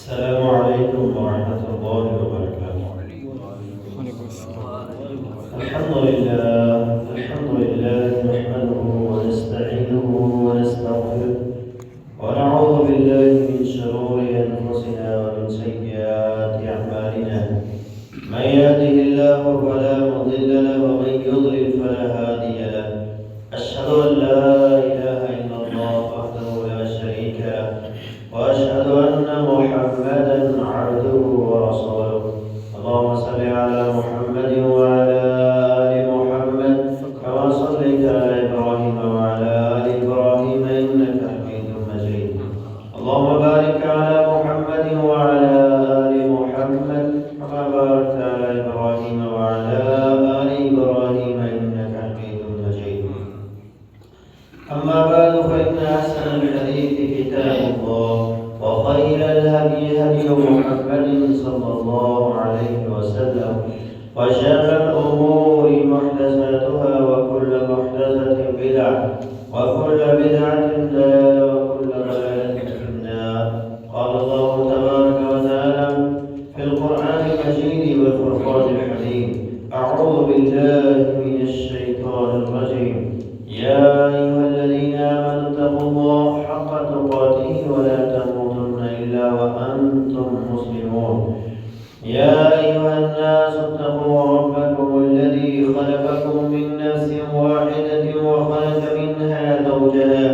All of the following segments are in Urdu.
السلام عليكم ورحمة الله وبركاته. الحمد لله نحمده ونستعينه ونستغفره ونعوذ بالله من شرور أنفسنا ومن سيئات أعمالنا. من يهده الله فلا مضل له ومن يضلل فلا هادي له. أشهد أن لا إله إلا الله وحده لا شريك له وأشهد أن محمدا عبده ورسوله. اللهم صل على محمد وعلى آل محمد كما صليت على إبراهيم وعلى آل إبراهيم إنك حميد مجيد. اللهم بارك على محمد وعلى آل محمد كما باركت على إبراهيم وعلى آل إبراهيم إنك حميد مجيد. أما بعد فإن أحسن الحديث كتاب الله وخير الهدي هدي محمد صلى الله عليه وسلم وشر الأمور محدثاتها وكل محدثة بدعة وكل بدعة ضلالة وكل ضلالة في النار. قال الله تبارك وتعالى في القرآن المجيد والفرقان الحميد: أعوذ بالله من الشيطان الرجيم. يا أيها الذين آمنوا اتقوا الله حق تقاته ولا تموتن إلا وأنتم مسلمون. يا أيها الناس اتقوا ربكم الذي خلقكم من نفس واحدة وخلق منها زوجها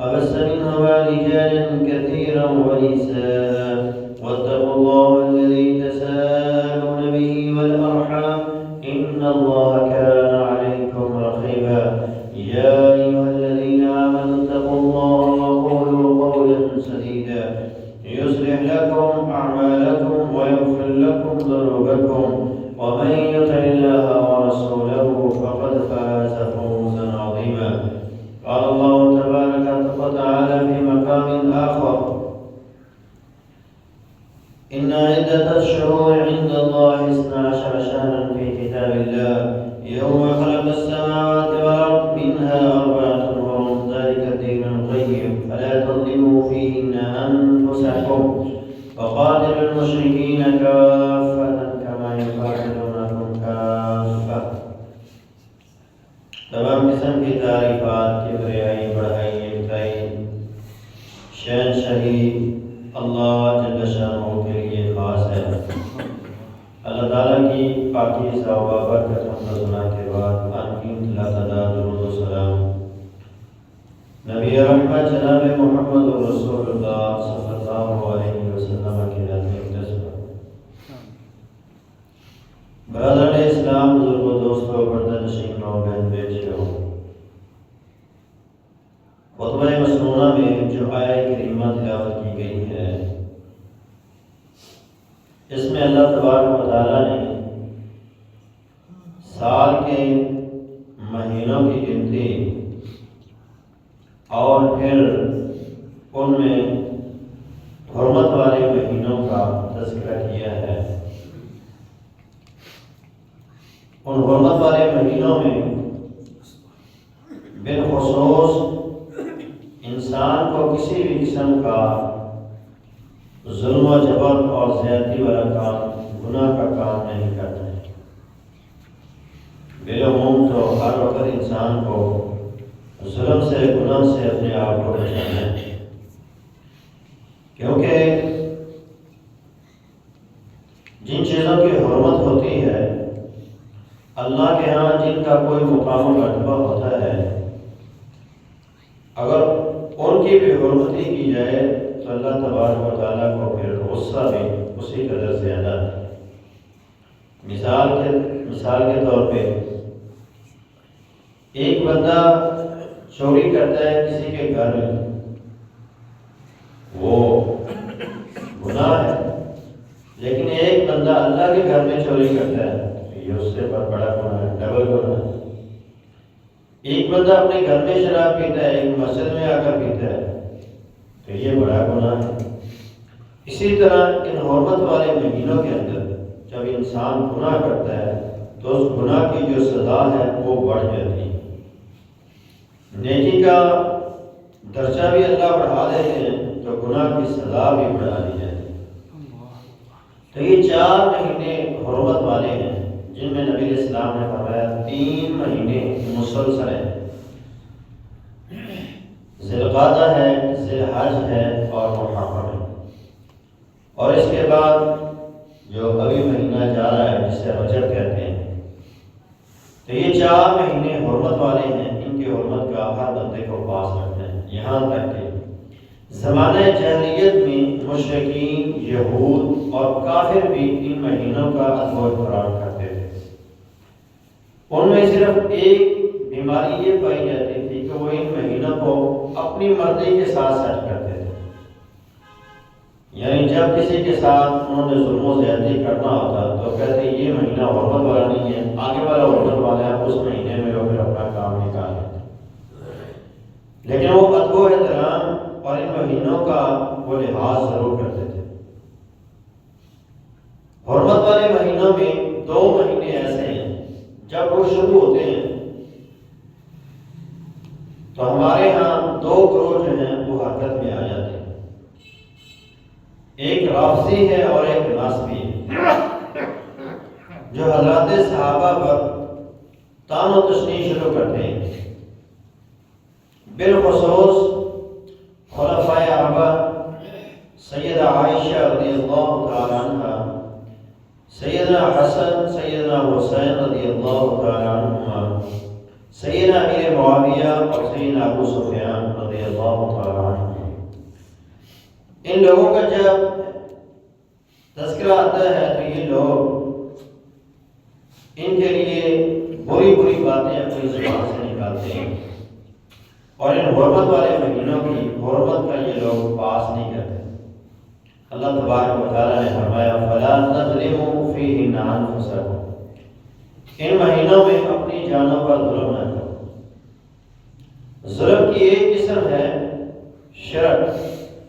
وبث منهما رجالا كثيرا ونساء واتقوا الله الذي تساءلون به والأرحام إن الله كان عليكم رقيبا. يا أيها الذين آمنوا اتقوا الله وقولوا قولا سديدا يصلح لكم أعمالكم ويغفر لكم ذنوبكم ومن يطع الله ورسوله فقد فاز فوزا عظيما. قال الله تبارك وتعالى في مقام آخر: إن عدة الشهور عند الله 12 شهرا في كتاب الله يوم خلق السماوات والأرض منها 4 حرم ذلك الدين القيم فلا تظلموا فيهن أنفسكم وقاتلوا المشركين كافة كما يقاتلونكم كافة. تمام قسم کی تعریفات کبریائی بڑھائی ابتدائی شہنشاہی اللہ جل شانہ کے لیے خاص ہے. اللہ تعالیٰ کی پاکیزہ و برکت حمد و ثنا کے بعد آمین اللہ تعالیٰ درود و سلام نبی رحمت جناب محمد رسول اللہ صلی اللہ علیہ وسلم کی ذات اقدس پر. برادران اسلام، بزرگوں، دوستوں، پردہ نشین اور بہن بیٹیوں، خطبہ مسنونہ میں جو آیہ کریمہ تلاوت کی گئی ہے اس میں اللہ تبارک و تعالیٰ نے سال کے مہینوں کی گنتی اور پھر ان میں حرمت والے مہینوں کا تذکرہ کیا ہے. ان حرمت والے مہینوں میں بالخصوص انسان کو کسی بھی قسم کا ظلم و جبر اور زیادتی والا کام، گناہ کا کام نہیں کرنا ہے. بالعموم تو ہر وقت انسان کو ظلم سے، گناہ سے اپنے آپ کو بچانا ہے، کیونکہ جن چیزوں کی حرمت ہوتی ہے اللہ کے ہاں، جن کا کوئی مقام و مرتبہ ہوتا ہے، اگر ان کی بھی حرمتی کی جائے تو اللہ تبارک و تعالیٰ کو پھر غصہ بھی اسی قدر زیادہ ہے. مثال کے طور پہ ایک بندہ چوری کرتا ہے کسی کے گھر میں، وہ گناہ ہے، لیکن ایک بندہ اللہ کے گھر میں چوری کرتا ہے تو یہ اس سے بڑا گناہ ہے، ڈبل گناہ ہے. ایک بندہ اپنے گھر میں شراب پیتا ہے، ایک مسجد میں آ کر پیتا ہے تو یہ بڑا گناہ ہے. اسی طرح ان حرمت والے مہینوں کے اندر جب انسان گناہ کرتا ہے تو اس گناہ کی جو سزا ہے وہ بڑھ جاتی ہے. نیکی کا درجہ بھی اللہ بڑھا دیتے ہیں تو گناہ کی سزا بھی بڑھا دی جاتی ہے. تو یہ 4 مہینے حرمت والے ہیں جن میں نبی علیہ السلام نے فرمایا 3 مہینے مسلسل ہیں، ذی القعدہ ہے، ذی الحج ہے اور محرم ہے، اور اس کے بعد جو ابھی مہینہ جا رہا ہے جسے رجب کہتے ہیں۔ تو یہ 4 مہینے حرمت والے ہیں، ان کی حرمت کا ہر بندے کو پاس رکھنا ہے، یہاں تک کہ زمانہ جاہلیت میں مشرکین، یہود اور کافر بھی ان مہینوں کا ادب و احترام کرتے تھے۔ ان میں صرف ایک بیماری یہ پائی جاتی تھی کہ وہ ان مہینوں کو اپنی مرضی کے ساتھ سیٹ کرتے تھے، یعنی جب کسی کے ساتھ انہوں نے ظلم و زیادتی کرنا ہوتا تو کہتے یہ مہینہ حرمت والا نہیں ہے، آگے والا حرمت والا ہے، اس مہینے میں وہ پھر اپنا کام نکال لیتے۔ لیکن وہ ادب و احترام اور ان مہینوں کا وہ لحاظ ضرور کرتے تھے۔ حرمت والے مہینوں میں 2 مہینے ایسے ہیں جب وہ شروع ہوتے ہیں تو ہمارے ہاں 2 گروہ جو ہیں وہ حرکت میں آ جاتے ہیں، ایک رافضی ہے اور ایک ناصبی ہے، جو حضرات صحابہ پر طعن و تشنیع شروع کرتے ہیں، بالخصوص خلفائے اربعہ سیدہ عائشہ رضی اللہ تعالی عنہ، سیدنا حسن، سیدنا حسین رضی اللہ تعالی عنہما، سیدنا امیر معاویہ اور سیدنا ابو سفیان رضی اللہ تعالی عنہ۔ ان لوگوں کا جب تذکرہ آتا ہے تو یہ لوگ ان کے لیے بری بری باتیں اپنی زبان سے نکالتے ہیں، اور ان حرمت والے مہینوں کی حرمت کا یہ لوگ پاس نہیں کرتے۔ اللہ تبارک و تعالیٰ نے فرمایا فَلَا تَظْلِمُوا فِيهِنَّ أَنفُسَكُمْ، ان مہینوں میں اپنی جانوں پر ظلم نہ کرو۔ ظلم کی ایک قسم ہے شرک،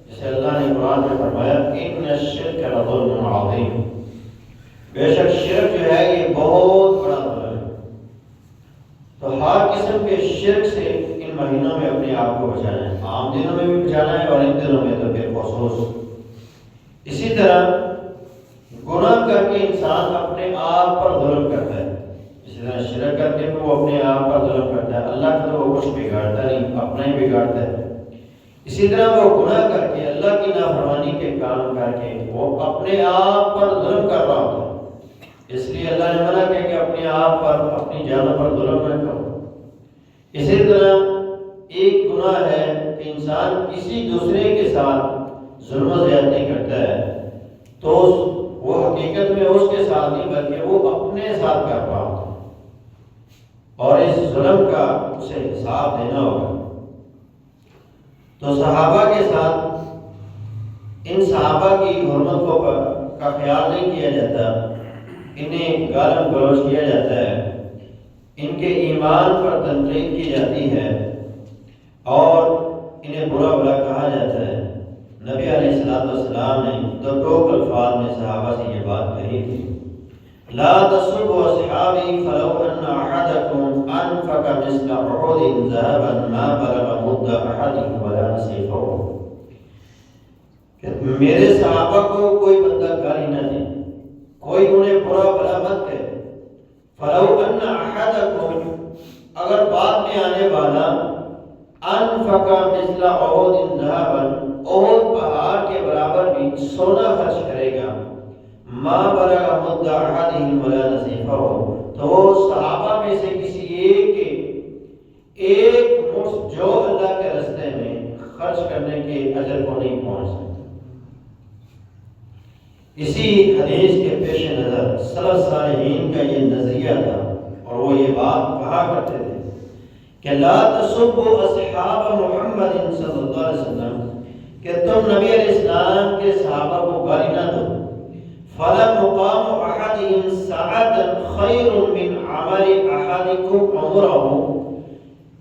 جسے اللہ نے قرآن میں فرمایا إِنَّ الشِّرْكَ لَظُلْمٌ عَظِيمٌ، بے شک شرک جو ہے یہ بہت بڑا ظلم ہے۔ تو ہر قسم کے شرک سے ان مہینوں میں اپنے آپ کو بچانا ہے، عام دنوں میں بھی بچانا ہے اور ان دنوں میں تو بالخصوص۔ اسی طرح گناہ کر کے انسان اپنے آپ پر ظلم کرتا ہے، اسی طرح شرک کر کے وہ اپنے آپ پر ظلم کرتا ہے، اللہ کا تو وہ کچھ بگاڑتا نہیں، اپنا ہی بگاڑتا ہے۔ اسی طرح وہ گناہ کر کے اللہ کی نافرمانی کے کام کر کے وہ اپنے آپ پر ظلم کر رہا ہوتا ہے، اس لیے اللہ نے منع کیا کہ اپنے آپ پر، اپنی جانوں پر ظلم نہ کرو۔ اسی طرح ایک گناہ ہے کہ انسان کسی دوسرے کے ساتھ ظلم و زیادتی کرتا ہے تو وہ حقیقت میں اس کے ساتھ نہیں بلکہ وہ اپنے ساتھ کر رہا ہوتا ہے، اور اس ظلم کا اسے حساب دینا ہوگا۔ تو صحابہ کے ساتھ ان صحابہ کی حرمت کو کا خیال نہیں کیا جاتا، انہیں گالم گلوچ کیا جاتا ہے، ان کے ایمان پر تنقید کی جاتی ہے اور انہیں برا بھلا کہا جاتا ہے۔ نبی علیہ السلام نے 2 ٹوک الفاظ میں صحابہ سے یہ بات کہی تھی، لا تسبوا اصحابی فلو ان احدکم انفق مثل احد ذهبا ما بلغ مد احدهم ولا نصیفه، کہ میرے صحابہ کو کوئی بندہ گالی نہ دے، کوئی انہیں برا بھلا مت کہے، فلو ان احدکم، اگر بعد میں آنے والا، انفق مثل احد ذهبا، احد پہاڑ کے برابر بھی سونا خرچ کرے گا، ما بلغ مد احدهم ولا نصیفہ، تو وہ صحابہ میں سے کسی ایک مٹھ جو اللہ کے راستے میں خرچ کرنے کے اجر کو نہیں پہنچ سکتا۔ اسی حدیث کے پیش نظر سلف صالحین کا یہ نظریہ تھا، اور وہ یہ بات کہا کرتے تھے کہ لا تسبوا اصحاب محمد صلی اللہ علیہ وسلم، کہ تم نبی علیہ السلام کے صحابہ کو گالی نہ دو، فَلَمُقَامُ أَحَدِهِمْ سَاعَةً خَيْرٌ مِّنْ عَمَلِ أَحَدِكُمْ عُمُرَهُ،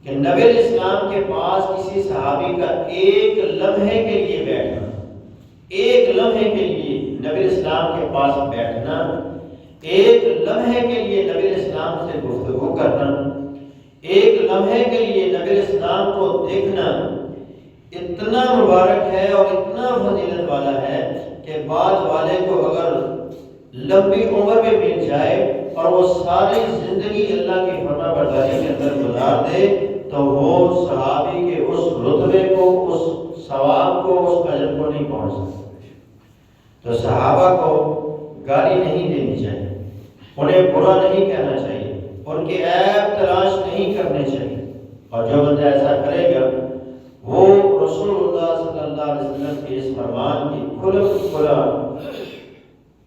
کہ نبی علیہ السلام کے پاس کسی صحابی کا ایک لمحے کے لیے بیٹھنا، ایک لمحے کے لیے نبی علیہ السلام کے پاس بیٹھنا، ایک لمحے کے لیے نبی علیہ السلام سے گفتگو کرنا، ایک لمحے کے لیے نبی علیہ السلام کو دیکھنا اتنا مبارک ہے اور اتنا فضیلت والا ہے کہ بعد والے کو اگر لمبی عمر میں مل جائے اور وہ ساری زندگی اللہ کی فرما برداری کے اندر گزار دے تو وہ صحابی کے اس رتبے کو، اس ثواب کو، اس اجر کو نہیں پہنچ سکتا۔ تو صحابہ کو گالی نہیں دینی چاہیے، انہیں برا نہیں کہنا چاہیے، ان کی عیب تلاش نہیں کرنی چاہیے، اور جو بندہ ایسا کرے گا وہ رسول اللہ صلی اللہ علیہ وسلم کے اس فرمان کی کھلا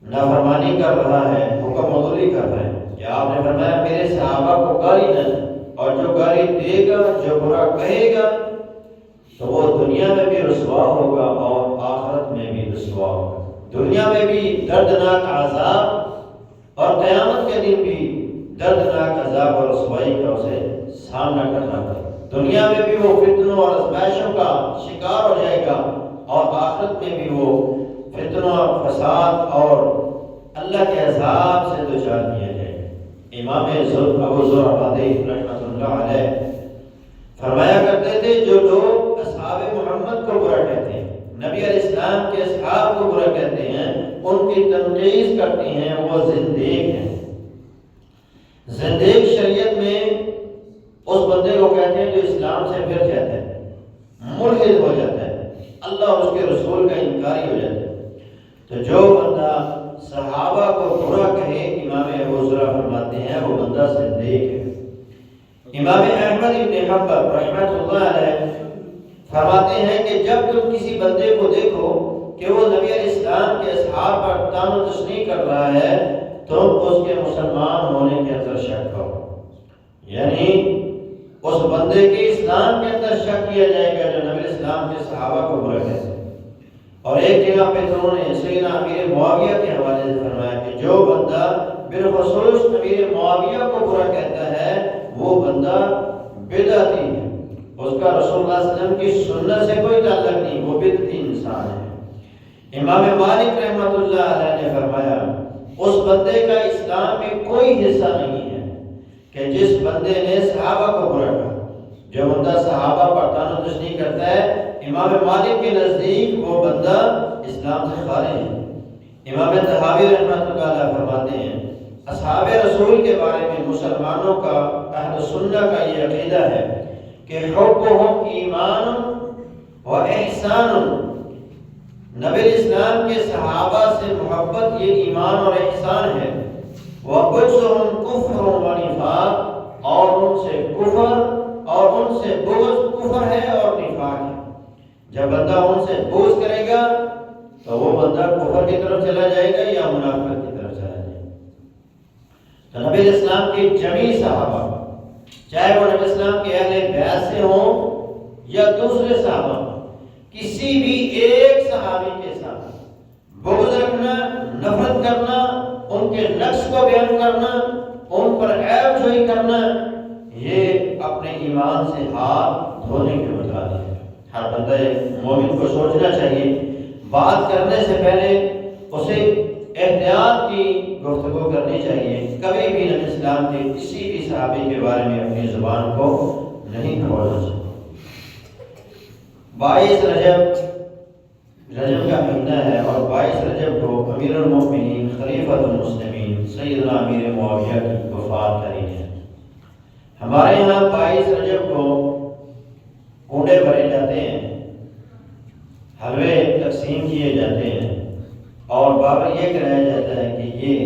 نافرمانی کر رہا ہے، حکم عدولی کر رہا ہے کہ آپ نے فرمایا میرے صحابہ کو گالی نہ دے، اور جو گالی دے گا، جو برا کہے گا تو وہ دنیا میں بھی رسوا ہوگا اور آخرت میں بھی رسوا ہوگا۔ دنیا میں بھی دردناک عذاب اور قیامت کے دن بھی دردناک عذاب اور رسوائی کا اسے سامنا کرنا پڑے۔ دنیا میں بھی وہ فتنوں اور آزمائشوں کا شکار ہو جائے گا، اور آخرت میں بھی وہ فتنوں اور فساد اور اللہ کے عذاب سے دچار کیا جائے گا۔ امام ابو زرعہ رحمۃ اللہ علیہ فرمایا کرتے تھے جو لوگ اصحاب محمد کو برا کہتے ہیں، نبی علیہ السلام کے اصحاب کو برا کہتے ہیں، ان کی تنقید کرتے ہیں، وہ زندیق ہیں۔ زندیق شریعت میں اس بندے کو کہتے ہیں جو اسلام سے پھر جاتا ہے، ملحد ہو جاتا ہے، اللہ اور اس کے رسول کا انکاری ہو جاتا ہے۔ تو جو بندہ صحابہ کو برا کہے، امام ابو زرعہ فرماتے ہیں وہ بندہ زندیق ہے۔ امام احمد بن حنبل رحمۃ اللہ علیہ فرماتے ہیں کہ جب تم کسی بندے کو دیکھو کہ وہ نبی علیہ السلام کے اصحاب پر طعن و تشنیع کر رہا ہے، تم اس کے مسلمان ہونے کے اندر شک کرو، یعنی اس بندے کے اسلام کے اندر شک کیا جائے گا جو نبی علیہ السلام کے صحابہ کو برا کہتے ہیں۔ اور ایک جگہ پہ انہوں نے سیدنا امیر معاویہ کے حوالے سے فرمایا کہ جو بندہ بالخصوص امیر معاویہ کو برا کہتا ہے وہ بندہ بدعتی ہے، اس کا رسول اللہ صلی اللہ علیہ وسلم کی سنت سے کوئی تعلق نہیں، وہ بدعتی انسان ہے۔ امام مالک رحمۃ اللہ علیہ نے فرمایا اس بندے کا اسلام میں کوئی حصہ نہیں ہے کہ جس بندے نے صحابہ کو برا کہا۔ جو بندہ صحابہ پر طعن و تشنیع کرتا ہے، امام مالک کے نزدیک وہ بندہ اسلام سے خارج ہے۔ امام طحاوی رحمۃ اللہ علیہ فرماتے ہیں اصحاب رسول کے بارے میں مسلمانوں کا، اہل سنہ کا یہ عقیدہ ہے کہ حبہم ایمان و احسان، نبی اسلام کے صحابہ سے محبت یہ ایمان اور احسان ہے، وَبُغْضُهُمْ كُفْرٌ وَنِفَاقٌ، اور ان سے کفر اور ان سے بغض کفر ہے اور نفاق ہے۔ جب بندہ ان سے بغض کرے گا تو وہ بندہ کفر کی طرف چلا جائے گا یا منافقت کی طرف چلا جائے گا۔ تو نبی علیہ السلام کے جمیع صحابہ، چاہے وہ نبی علیہ السلام کے اہل بیعت سے ہوں یا دوسرے صحابہ، کسی بھی ایک صحابی کے ساتھ بغض رکھنا، نفرت کرنا، ان کے نقص کو بیان کرنا، ان پر عیب جوئی کرنا، یہ اپنے ایمان سے ہاتھ دھونے کے مترادف ہے۔ ہر بندہ مومن کو سوچنا چاہیے، بات کرنے سے پہلے اسے احتیاط کی گفتگو کرنی چاہیے، کبھی بھی نبی اسلام کے کسی بھی صحابی کے بارے میں اپنی زبان کو نہیں کھولنا چاہیے۔ 22 رجب کا مہینہ ہے اور 22 رجب کو امیر المؤمنین خلیفۃ المسلمین سیدنا امیر معاویہ کی وفات تاریخ ہے۔ ہمارے یہاں 22 رجب کو کنڈے بھرے جاتے ہیں، حلوے تقسیم کیے جاتے ہیں، اور بابر یہ کہا جاتا ہے کہ یہ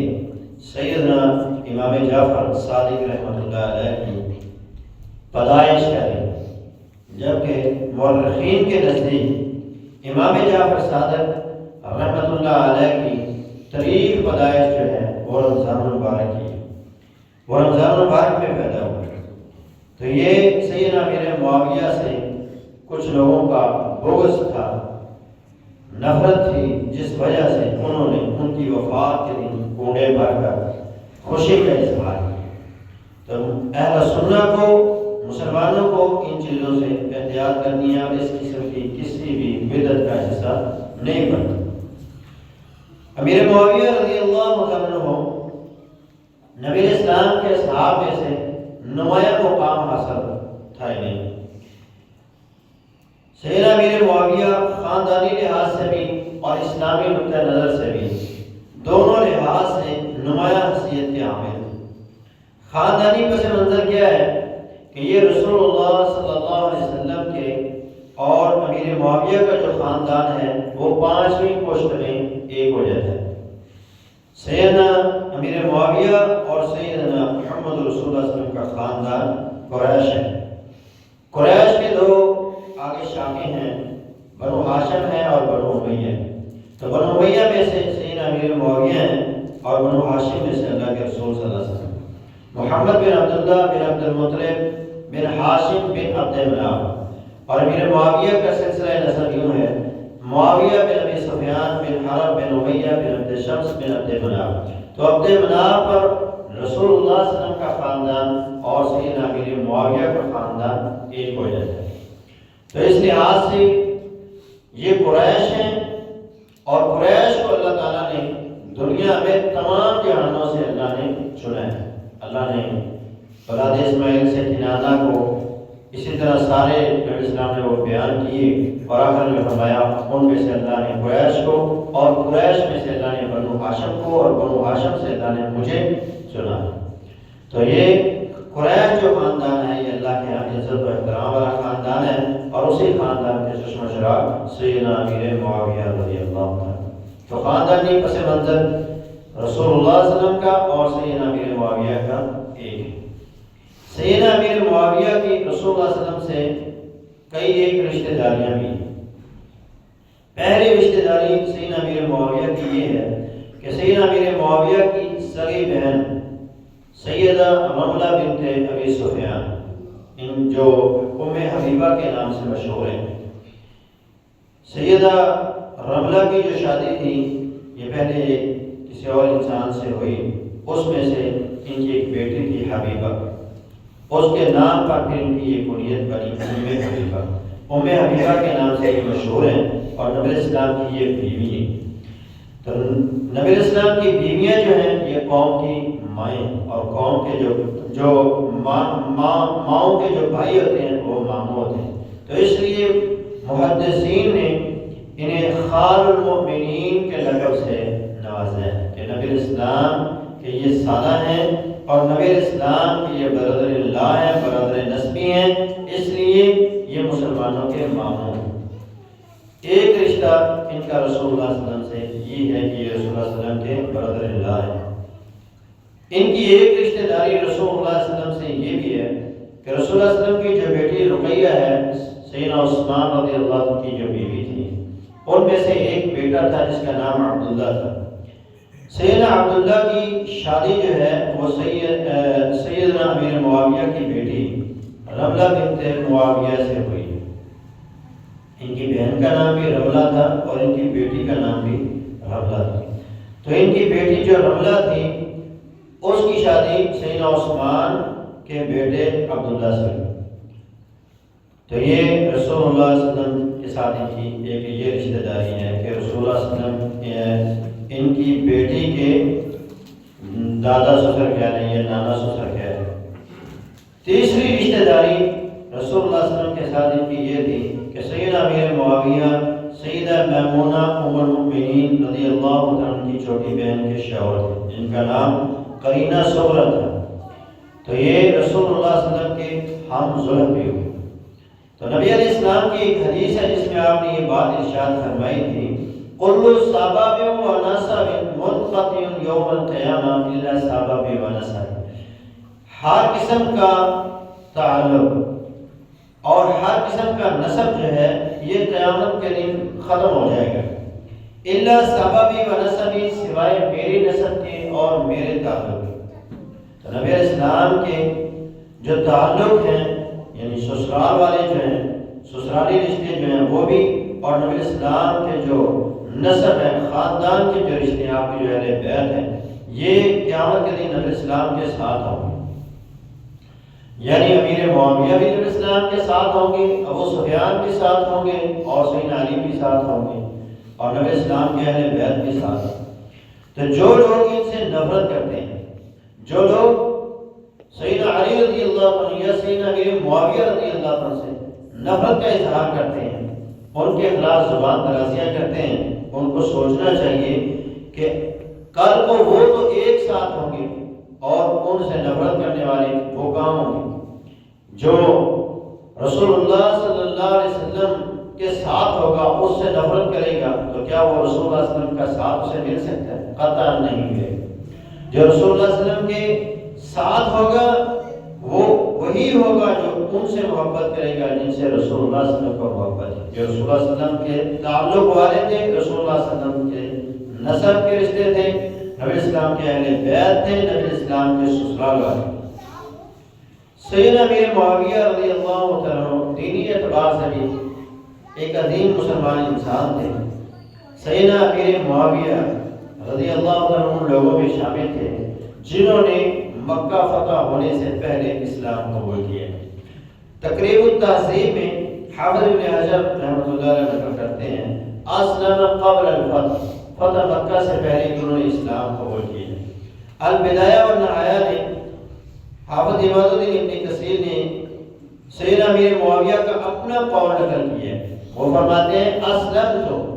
سیدنا امام جعفر صادق رحمۃ اللہ علیہ کی پیدائش کا دن، جبکہ مورخین کے نزدیک امام جعفر صادق رحمۃ اللہ علیہ کی تاریخ پیدائش جو ہے وہ رمضان المبارک کی ہے، وہ رمضان المبارک میں پیدا ہوا۔ تو یہ سیدنا امیر معاویہ سے کچھ لوگوں کا بغض تھا، نفرت تھی، جس وجہ سے انہوں نے ان کی وفات کے دن کنڈے بھر کر خوشی کا اظہار کیا۔ تو اہل سنہ کو، مسلمانوں کو ان چیزوں سے احتیاط کرنی ہے اور اس قسم کی کسی بھی بدعت کا حصہ نہیں بننا۔ امیر معاویہ رضی اللہ عنہ نبی علیہ السلام کے اصحاب میں سے نمایاں مقام حاصل تھا انہیں۔ سیدنا امیر معاویہ خاندانی لحاظ سے بھی اور اسلامی نقطۂ نظر سے بھی دونوں لحاظ سے نمایاں حیثیت کے حامل ہیں۔ خاندانی پس منظر کیا ہے کہ یہ رسول اللہ صلی اللہ علیہ وسلم کے اور امیر معاویہ کا جو خاندان ہے وہ 5ویں پشت میں ایک ہو جاتا ہے۔ سیدنا امیر معاویہ اور سیدنا محمد رسول اللہ صلی اللہ علیہ وسلم کا خاندان قریش ہے۔ قریش کے دو آگے شاخیں ہیں، بنو ہاشم ہے اور بنو امیہ۔ تو بنو امیہ میں سے سیدنا امیر معاویہ ہیں اور بنو ہاشم میں سے اللہ کے رسول صلی اللہ علیہ وسلم محمد بن عبداللہ بن عبد المطلب بن ہاشم بن عبد مناف۔ اور امیر معاویہ کا سلسلہ نسب یوں ہے، معاویہ بن ابی سفیان بن حرب بن امیہ بن عبد شمس بن عبد مناف۔ تو عبد مناف پر رسول اللہ صلی اللہ علیہ وسلم کا خاندان اور سیدنا امیر معاویہ کا خاندان ایک ہو جاتا ہے۔ تو اس لحاظ سے یہ قریش ہیں، اور قریش کو اللہ تعالیٰ نے دنیا میں تمام جہانوں سے اللہ نے چنا ہے۔ اللہ نے اولاد اسماعیل سے کنانہ کو، اسی طرح سارے نبی اسلام نے وہ بیان کیے، اور آخر میں فرمایا ان میں سے اللہ نے قریش کو، اور قریش میں سے اللہ نے بنو ہاشم کو، اور بنو ہاشم سے اللہ نے مجھے چنا۔ تو یہ قریش جو خاندان ہے یہ اللہ کے یہاں عزت و احترام والا خاندان ہے، اور اسی خاندان کے چشم و چراغ سیدنا امیر معاویہ رضی اللہ عنہ۔ تو خاندانی پس منظر رسول اللہ صلی اللہ علیہ وسلم کا اور سیدنا امیر معاویہ کا ایک ہے۔ سیدنا امیر معاویہ کی رسول اللہ صلی اللہ علیہ وسلم سے کئی ایک رشتہ داریاں بھی ہیں۔ پہلی رشتہ داری سیدنا امیر معاویہ کی یہ ہے کہ سیدنا امیر معاویہ کی سگی بہن سیدہ رملہ بنت ابی سفیان، ان جو ام حبیبہ کے نام سے مشہور ہیں، سیدہ رملہ کی جو شادی تھی یہ پہلے کسی اور انسان سے ہوئی، اس میں سے ان کی ایک بیٹی تھی حبیبہ، اس کے نام پر پھر ان کی یہ کنیت بنی ام حبیبہ۔ ام حبیبہ کے نام سے یہ مشہور ہیں، اور نبی اسلام کی یہ بیوی ہیں۔ تو نبی اسلام کی بیویاں جو ہیں یہ قوم کی مائیں، اور قوم کے جو ماؤں کے جو بھائی ہوتے ہیں وہ ماموں ہوتے ہیں۔ تو اس لیے محدثین نے انہیں خال المؤمنین کے لقب سے نوازا ہے کہ نبی اسلام کے یہ سادہ ہیں، اور نبی اسلام کے یہ برادر اللہ ہیں، برادر نسبی ہیں، اس لیے یہ مسلمانوں کے ماموں ہیں۔ ایک رشتہ ان کا رسول اللہ صلی اللہ علیہ وسلم سے یہ ہے کہ یہ رسول اللہ صلی اللہ علیہ وسلم کے برادر اللہ ہیں۔ ان کی ایک رشتہ داری رسول اللہ صلی اللہ علیہ وسلم سے یہ بھی ہے کہ رسول اللہ صلی اللہ علیہ وسلم کی جو بیٹی رقیہ ہے، سیدنا عثمان رضی اللہ عنہ کی جو بیوی تھی، ان میں سے ایک بیٹا تھا جس کا نام عبداللہ تھا۔ سیدنا عبداللہ کی شادی جو ہے وہ سیدنا امیر معاویہ کی بیٹی رملہ بنت معاویہ سے ہوئی۔ ان کی بہن کا نام بھی رملہ تھا اور ان کی بیٹی کا نام بھی رملہ تھا۔ تو ان کی بیٹی جو رملہ تھی اس کی شادی سیدنا عثمان کے بیٹے عبداللہ سے ہوئی۔ تو یہ رسول اللہ صلی اللہ علیہ وسلم کے ساتھ ان کی ایک یہ رشتہ داری ہے کہ رسول اللہ صلی اللہ علیہ وسلم ان کی بیٹی کے دادا سسر کہہ رہے ہیں یا نانا سسر کہہ رہے ہیں۔ تیسری رشتہ داری رسول اللہ صلی اللہ علیہ وسلم کے ساتھ ان کی یہ تھی کہ سیدنا امیر معاویہ سیدہ میمونہ ام المؤمنین رضی اللہ عنہ کی چھوٹی بہن کے شوہر تھے، جن کا نام قرینہ صغرا تھا۔ تو یہ رسول اللہ صلی اللہ علیہ وسلم کے ہم ظلم بھی ہوئے۔ تو نبی علیہ السلام کی ایک حدیث ہے جس میں آپ نے یہ بات ارشاد فرمائی تھی، کل سبب و نسب منقطع یوم القیامہ الا سبب و نسب۔ ہر قسم کا تعلق اور ہر قسم کا نسب جو ہے یہ قیامت کے دن ختم ہو جائے گا، الا سبب و نسب، سوائے میری نسب کے اور میرے تعلق کے۔ تو نبی علیہ السلام کے جو تعلق ہیں یعنی سسرال والے جو ہیں، سسرالی رشتے جو ہیں وہ بھی، اور نبی اسلام کے جو نسب ہے، خاندان کے جو رشتے ہیں، آپ کے جو اہل بیت ہیں، یہ قیامت کے دن نبی اسلام کے ساتھ ہوں گے۔ یعنی امیر معاویہ بھی نبی اسلام کے ساتھ ہوں گے، ابو سفیان بھی ساتھ ہوں گے، اور سیدنا علی بھی ساتھ ہوں گے، اور نبی اسلام کے اہل بیت بھی ساتھ ہوں گے۔ تو جو لوگ ان سے نفرت کرتے ہیں، جو لوگ سیدنا علی رضی اللہ عنہ یا سیدنا امیر معاویہ رضی اللہ عنہ سے نفرت کا اظہار کرتے ہیں، ان کے خلاف زبان درازیاں کرتے ہیں، ان کو سوچنا چاہیے کہ کل کو وہ تو ایک ساتھ ہوں گے اور ان سے نفرت کرنے والے وہ کام ہوں گے جو رسول اللہ صلی اللہ علیہ وسلم کے ساتھ ہوگا اس سے نفرت کرے گا تو کیا وہ رسول اللہ صلی اللہ علیہ وسلم کا ساتھ اسے مل سکتا ہے؟ قطعاً نہیں ملے گا۔ جو رسول اللہ صلی اللہ علیہ وسلم کے ساتھ ہوگا وہ وہی ہوگا جو ان سے محبت کرے گا جن سے رسول اللہ صلی اللہ علیہ وسلم کو محبت ہے۔ جو رسول اللہ صلی اللہ علیہ وسلم کے تعلق والے تھے، رسول اللہ صلی اللہ علیہ وسلم کے نسب کے رشتے تھے، نبی اسلام کے اہل بیت تھے، نبی اسلام کے سسرال والے۔ سیدنا امیر معاویہ رضی اللہ تعالیٰ عنہ دینی اعتبار سے بھی ایک عظیم مسلمان انسان تھے۔ سیدنا امیر معاویہ رضی اللہ تعالیٰ عنہ لوگوں میں شامل تھے جنہوں نے مکہ فتح ہونے سے پہلے اسلام قبول کیا۔ تقریب التہذیب میں حافظ ابن حجر رحمۃ اللہ علیہ نقل کرتے ہیں اسلم قبل الفتح، فتح مکہ سے پہلے انہوں نے اسلام قبول کیا۔ البدایہ والنہایہ نے حافظ عماد الدین ابن کثیر نے سیدنا امیر معاویہ کا اپنا قول نقل کیا ہے۔ وہ فرماتے ہیں اسلمت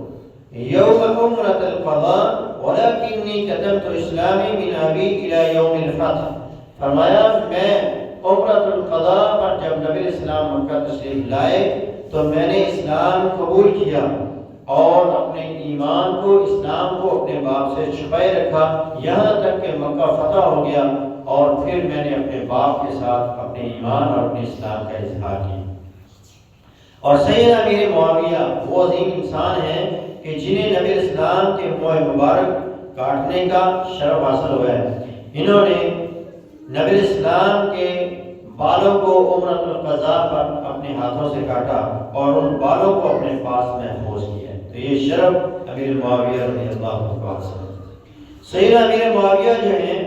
یوم عمرۃ القضاء ولکنی کتمت اسلامی من ابی الی یوم الفتح۔ فرمایا میں عمرۃ القضاء پر جب نبی اسلام مکہ تشریف لائے تو میں نے اسلام قبول کیا اور اپنے ایمان کو، اسلام کو اپنے باپ سے چھپائے رکھا یہاں تک کہ مکہ فتح ہو گیا، اور پھر میں نے اپنے باپ کے ساتھ اپنے ایمان اور اپنے اسلام کا اظہار کیا۔ اور سیدنا امیر معاویہ وہ عظیم انسان ہیں کہ جنہیں نبی اسلام کے موئے مبارک کاٹنے کا شرف حاصل ہوا ہے۔ انہوں نے نبی اسلام کے بالوں کو عمرۃ القضاء پر اپنے ہاتھوں سے کاٹا اور ان بالوں کو اپنے پاس محفوظ کیا۔ تو یہ شرف امیر معاویہ رضی اللہ عنہ کا حاصل ہے۔ سیدنا امیر معاویہ جو ہیں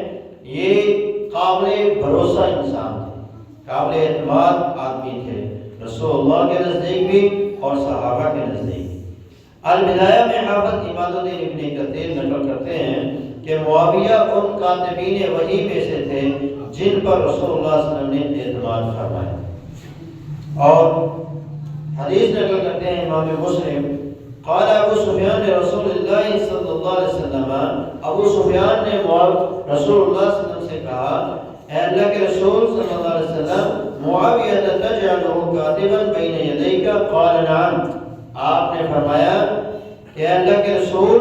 یہ قابل بھروسہ انسان تھے، قابل اعتماد آدمی تھے، رسول اللہ کے نزدیک بھی اور صحابہ کے نزدیک بھی۔ البدایہ میں حافظ عماد الدین ابن کثیر نقل کرتے ہیں کہ معاویہ ان کاتبین وحی میں سے تھے جن پر رسول اللہ صلی اللہ علیہ وسلم نے اعتماد فرمایا۔ اور حدیث نقل کرتے ہیں امام مسلم قال ابو سفیان نے رسول اللہ صلی اللہ علیہ وسلم، ابو سفیان نے رسول اللہ صلی اللہ علیہ وسلم سے کہا اے اللہ کے رسول صلی اللہ علیہ وسلم معاویہ تجعلہ کاتبا بین یدیک؟ قال نعم۔ آپ نے فرمایا کہ اے اللہ کے رسول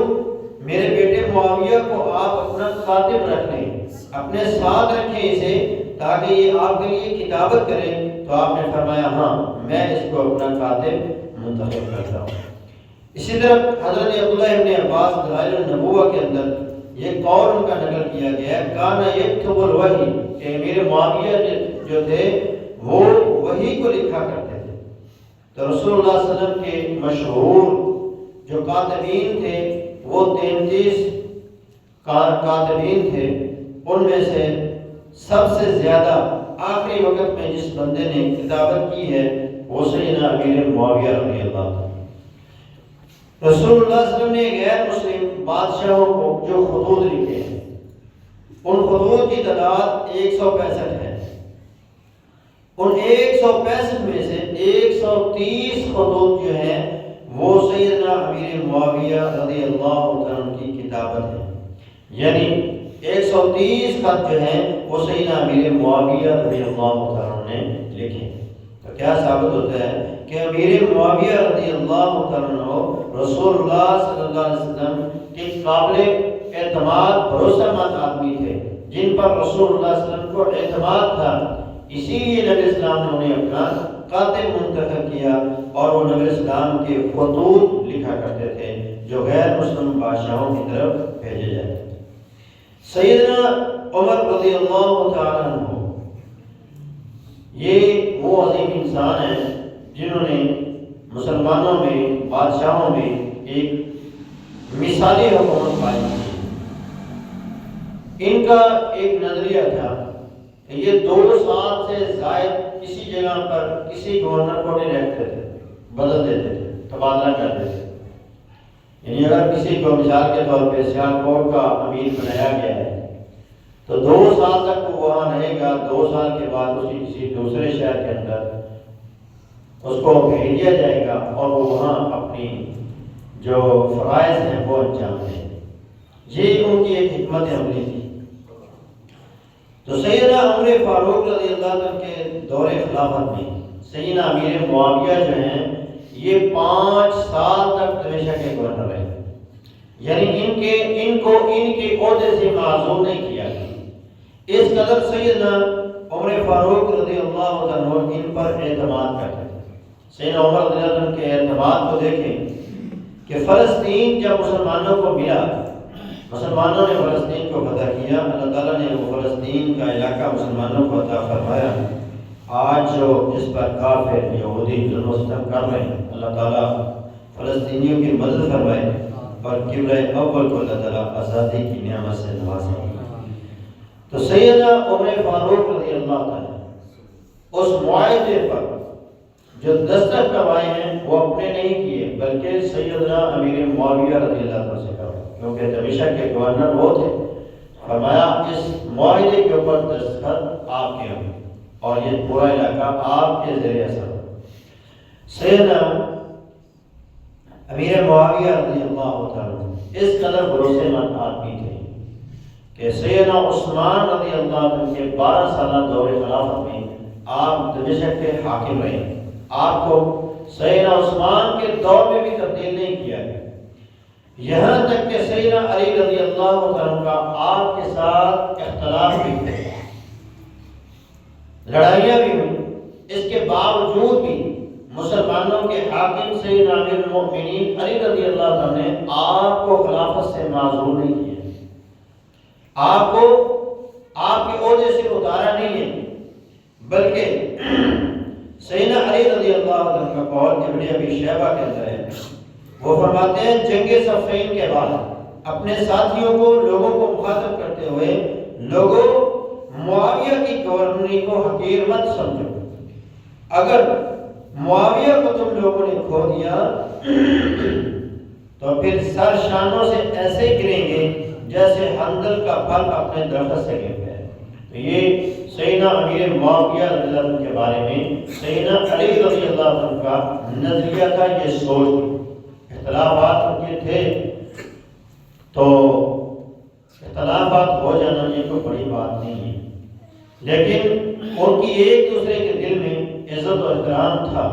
میرے بیٹے معاویہ کو آپ اپنا کاتب رکھ لیں، اپنے ساتھ رکھیں اسے تاکہ یہ آپ کے لیے کتابت کرے۔ تو آپ نے فرمایا ہاں میں اس کو اپنا کاتب منتخب کرتا ہوں۔ اسی طرح حضرت عبداللہ ابن عباس دلائل النبوہ کے اندر یہ قول ان کا نقل کیا گیا ہے کانا یکتب الوحی، کہ امیر معاویہ جو تھے وہ وحی کو لکھا کرتے تھے۔ تو رسول اللہ صلی اللہ علیہ وسلم کے مشہور جو کاتبین تھے وہ 33 کاتبین تھے، ان میں سے سب سے زیادہ آخری وقت میں جس بندے نے کتابت کی ہے وہ سیدنا امیر معاویہ رضی اللہ عنہ۔ رسول اللہ صلی اللہ علیہ وسلم نے غیر مسلم بادشاہوں کو جو خطوط لکھے ہیں ان خطوط کی تعداد 165 ہے۔ ان 165 میں سے 130 خطوط جو ہیں وہ سیدنا امیر معاویہ رضی اللہ عنہ کی کتابت ہے، یعنی 130 خط جو ہیں وہ سیدنا امیر معاویہ رضی اللہ عنہ نے لکھے۔ تو کیا ثابت ہوتا ہے کہ امیر معاویہ رضی اللہ عنہ رسول اللہ صلی اللہ علیہ وسلم کے قابل اعتماد بھروسہ مند آدمی تھے جن پر رسول اللہ صلی اللہ علیہ وسلم کو اعتماد تھا۔ اسی لیے نبی اسلام نے انہیں اپنا کاتب منتخب کیا اور وہ نبی اسلام کے خطوط لکھا کرتے تھے جو غیر مسلم بادشاہوں کی طرف بھیجے جاتے تھے۔ سیدنا عمر رضی اللہ تعالیٰ عنہ یہ وہ عظیم انسان ہیں جنہوں نے مسلمانوں میں، بادشاہوں میں ایک مثالی حکومت قائم کی۔ ان کا ایک نظریہ تھا کہ یہ 2 سال سے زائد کسی جگہ پر کسی گورنر کو نہیں رکھتے تھے، بدل دیتے تھے، تبادلہ کر دیتے تھے۔ یعنی اگر کسی کو مثال کے طور پہ سیالکوٹ کا امیر بنایا گیا ہے تو 2 سال تک وہ وہاں رہے گا، 2 سال کے بعد اسی کسی دوسرے شہر کے اندر اس کو بھیج دیا جائے گا اور وہ وہاں اپنی جو فرائض ہیں وہ انجام دیں۔ یہ ان کی ایک حکمت عملی تھی۔ تو سیدنا عمر فاروق رضی اللہ عنہ کے دور خلافت میں سیدنا امیر معاویہ جو ہیں یہ 5 سال تک دمشق کے گورنر رہے، یعنی ان کو ان کے عہدے سے معزول نہیں کیا گیا۔ اس قدر سیدنا عمر فاروق رضی اللہ عنہ ان پر اعتماد کرتے تھے۔ سیدنا عمر رضی اللہ عنہ کے اعتماد کو دیکھیں کہ فلسطین جب مسلمانوں کو ملا، مسلمانوں نے فلسطین کو فتح کیا، اللہ تعالیٰ نے وہ فلسطین کا علاقہ مسلمانوں کو عطا فرمایا۔ آج جو اس پر کافر یہودی ظلم و ستم کر رہے ہیں، اللہ تعالیٰ فلسطینیوں کی مدد فرمائے اور قبلہ اول کو اللہ تعالیٰ آزادی کی نعمت سے نوازے۔ تو سیدنا عمر فاروق رضی اللہ عنہ اس معاہدے پر جو دستخط کروائے ہیں وہ اپنے نہیں کیے، بلکہ سیدنا امیر معاویہ رضی اللہ عنہ سے کروائے، کیونکہ دمشق کے گورنر وہ تھے۔ فرمایا اس معاہدے کے اوپر دستخط آپ کے ہوں اور یہ پورا علاقہ آپ کے زیر اثر۔ سیدنا امیر معاویہ رضی اللہ عنہ اس قدر بھروسے مند آدمی تھے کہ سیدنا عثمان رضی اللہ عنہ کے 12 سالہ دور خلافت میں آپ دمشق کے حاکم رہے۔ آپ کو سیدنا عثمان کے دور میں بھی تبدیل نہیں کیا گیا، یہاں تک کہ سیدنا علی رضی اللہ عنہ کا آپ کے ساتھ اختلاف بھی ہوا، لڑائیاں بھی ہوئی، اس کے باوجود بھی مسلمانوں کے حاکم سیدنا امیر المؤمنین علی رضی اللہ عنہ نے آپ کو خلافت سے معزول نہیں کیا، آپ کو آپ کے عہدے سے اتارا نہیں ہے، بلکہ سیدنا علی رضی اللہ عنہ کا قول ابن ابی شیبہ کے اندر ہے، وہ فرماتے ہیں جنگ صفین کے بعد اپنے ساتھیوں کو، لوگوں کو مخاطب کرتے ہوئے، لوگوں معاویہ کی گورنری کو حقیر مت سمجھو، اگر معاویہ کو تم لوگوں نے کھو دیا تو پھر سر شانوں سے ایسے گریں گے جیسے حنظل کا پھل اپنے درخت سے گرتا ہے۔ تو یہ سیدنا امیر معاویہ رضی اللہ عنہ کے بارے میں سیدنا علی رضی اللہ عنہ کا نظریہ تھا، یہ سوچ تھی۔ اختلافات ان کے تھے تو اختلافات ہو جانا یہ کوئی بڑی بات نہیں ہے، لیکن ان کی ایک دوسرے کے دل میں عزت و احترام تھا،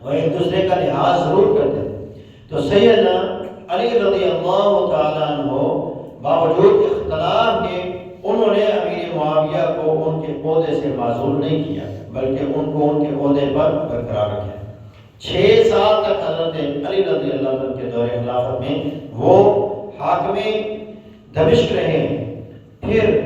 وہ ایک دوسرے کا لحاظ ضرور کرتے تھے۔ تو سیدنا علی رضی اللہ تعالیٰ عنہ باوجود اختلاف کے انہوں نے امیر معاویہ کو ان کے عہدے سے معزول نہیں کیا، بلکہ ان کو ان کے عہدے پر برقرار رکھا۔ 6 سال تک حضرت علی رضی اللہ عنہ کے دور خلافت میں وہ حاکم دمشق رہے۔ پھر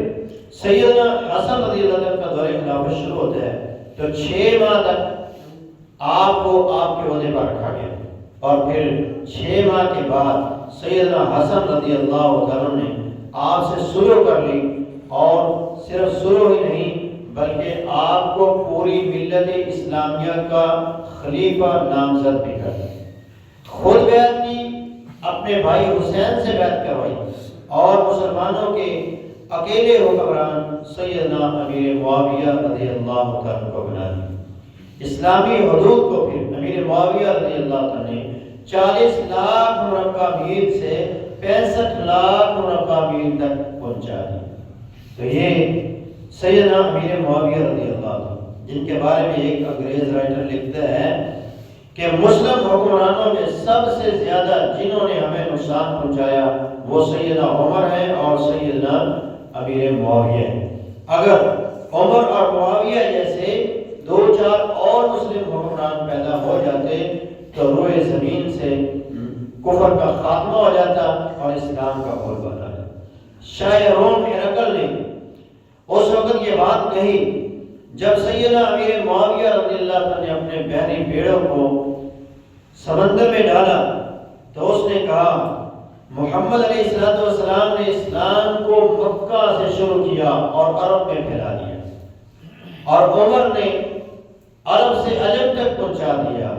سیدنا حسن رضی اللہ عنہ کا دور خلافت شروع ہوتا ہے تو 6 ماہ تک آپ کو آپ کے عہدے پر رکھا گیا، اور پھر 6 ماہ کے بعد سیدنا حسن رضی اللہ عنہ نے آپ سے صلح کر لی، اور صرف صلح ہی نہیں بلکہ آپ کو پوری ملت اسلامیہ کا خلیفہ نامزد بھی کر دیا۔ خود بیعت کی، اپنے بھائی حسین سے بیعت کروائی، اور مسلمانوں کے اکیلے حکمران سیدنا امیر معاویہ رضی اللہ عنہ کو بنا دیا۔ اسلامی حدود کو پھر امیر معاویہ رضی اللہ عنہ نے 40 لاکھ مربع میل سے 65 لاکھ مربع میل تک پہنچا دیا۔ تو یہ سیدنا امیر معاویہ رضی اللہ عنہ، جن کے بارے میں ایک انگریز رائٹر لکھتا ہے کہ مسلم حکمرانوں میں سب سے زیادہ جنہوں نے ہمیں نقصان پہنچایا وہ سیدنا عمر ہیں اور سیدنا امیر معاویہ ہیں۔ اگر عمر اور معاویہ جیسے 2-4 اور مسلم حکمران پیدا ہو جاتے تو روئے زمین سے کفر کا خاتمہ ہو جاتا اور اسلام کا بول بالا جاتا۔ شاہ روم ہرقل نے اس وقت یہ بات کہی جب سیدنا امیر معاویہ رضی اللہ عنہ نے اپنے بحری بیڑوں کو سمندر میں ڈالا تو اس نے کہا محمد علیہ السلام نے اسلام کو مکہ سے شروع کیا اور عرب میں پھیلا دیا، اور عمر نے عرب سے عجم تک پہنچا دیا،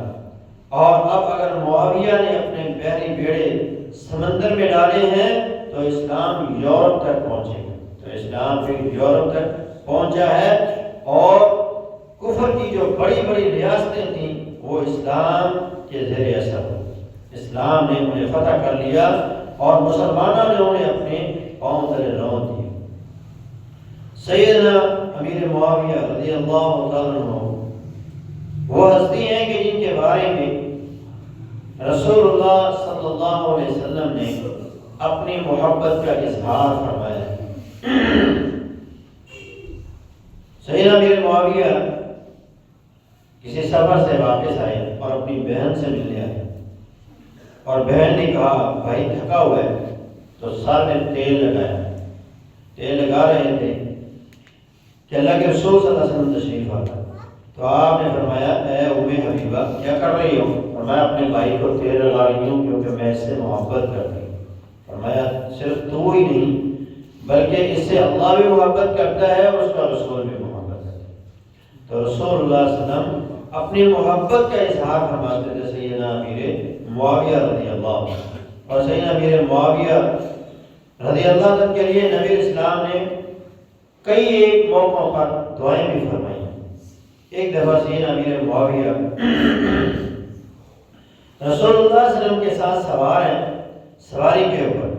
اور اب اگر معاویہ نے اپنے بحری بیڑے سمندر میں ڈالے ہیں تو اسلام یورپ تک پہنچے گا۔ تو اسلام پھر یورپ تک پہنچا ہے، اور کفر کی جو بڑی بڑی ریاستیں تھیں وہ اسلام کے زیر اثر، اسلام نے انہیں فتح کر لیا اور مسلمانوں نے انہیں اپنے پاؤں تلے رون دیا۔ سیدنا امیر معاویہ رضی اللہ تعالیٰ عنہ وہ ہستی ہیں کہ جن کے بارے میں رسول اللہ صلی اللہ علیہ وسلم نے اپنی محبت کا اظہار فرمایا ہے۔ سیدنا امیر معاویہ کسی سفر سے واپس آئے اور اپنی بہن سے ملنے آئے، اور بہن نے کہا بھائی تھکا ہوا ہے، تو سر میں تیل لگایا، تیل لگا رہے تھے کہ اللہ کے رسول صلی اللہ علیہ وسلم تشریف آتا، تو آپ نے فرمایا اے ام حبیبہ کیا کر رہی ہو؟ فرمایا اپنے بھائی کو تیل لگا رہی ہوں کیونکہ میں اس سے محبت کرتی ہوں۔ فرمایا صرف تو ہی نہیں بلکہ اس سے اللہ بھی محبت کرتا ہے اور اس کا رسول بھی محبت کرتا ہے۔ تو رسول اللہ صلی اللہ علیہ وسلم اپنی محبت کا اظہار فرماتے تھے سیدنا امیر معاویہ رضی اللہ عنہ، اور سیدنا امیر معاویہ رضی اللہ عنہ کے لیے نبی اسلام نے کئی ایک موقعوں پر دعائیں بھی فرمائی۔ ایک دفعہ سیدنا امیر معاویہ رسول اللہ صلی اللہ علیہ وسلم کے ساتھ سوار ہیں سواری کے اوپر،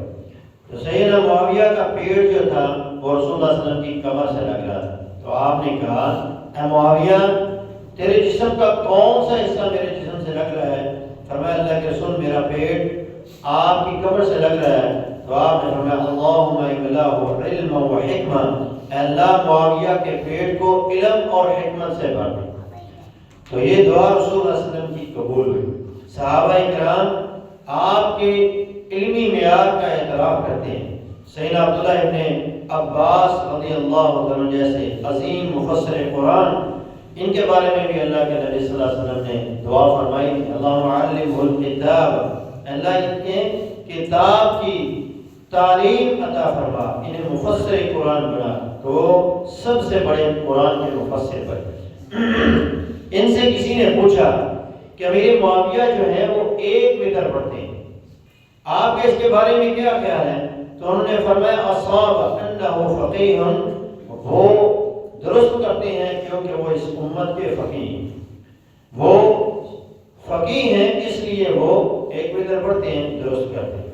تو سیدنا معاویہ کا پیٹ جو تھا وہ رسول اللہ صلی اللہ علیہ وسلم کی کمر سے لگ رہا تھا، تو آپ نے کہا اے معاویہ تیرے جسم کا کون سا حصہ میرے جسم سے لگ رہا ہے؟ فرمایا اللہ کے رسول میرا پیٹ آپ کی کمر سے لگ رہا ہے، تو آپ نے فرمایا اللہم املأہ علما و حکمہ، اے اللہ معاویہ کے پیٹ کو علم اور حکمت سے بھر دے۔ تو یہ دعا رسول اللہ صلی اللہ علیہ وسلم کی قبول ہوئی۔ صحابہ کرام آپ کے علمی معیار کا اعتراف کرتے ہیں۔ سیدنا عبداللہ ابن عباس رضی اللہ عنہ جیسے عظیم مفسر قرآن، ان کے بارے میں بھی اللہ کے نبی صلی اللہ علیہ وسلم نے دعا فرمائی اللہم علمہ الکتاب، اللہ ان کے کتاب کی تعلیم عطا فرما، انہیں مفسر قرآن بنا، تو سب سے بڑے قرآن کے مفسر بنے۔ ان سے کسی نے پوچھا کہ امیر معاویہ جو ہے وہ ایک وتر پڑھتے ہیں، آپ کے اس کے بارے میں کیا خیال ہے؟ تو انہوں نے فرمایا اصاب انہ فقیہ، وہ درست کرتے ہیں کیونکہ وہ اس امت کے فقیہ ہیں، وہ فقیہ ہیں اس لیے وہ ایک وتر پڑھتے ہیں، درست کرتے ہیں۔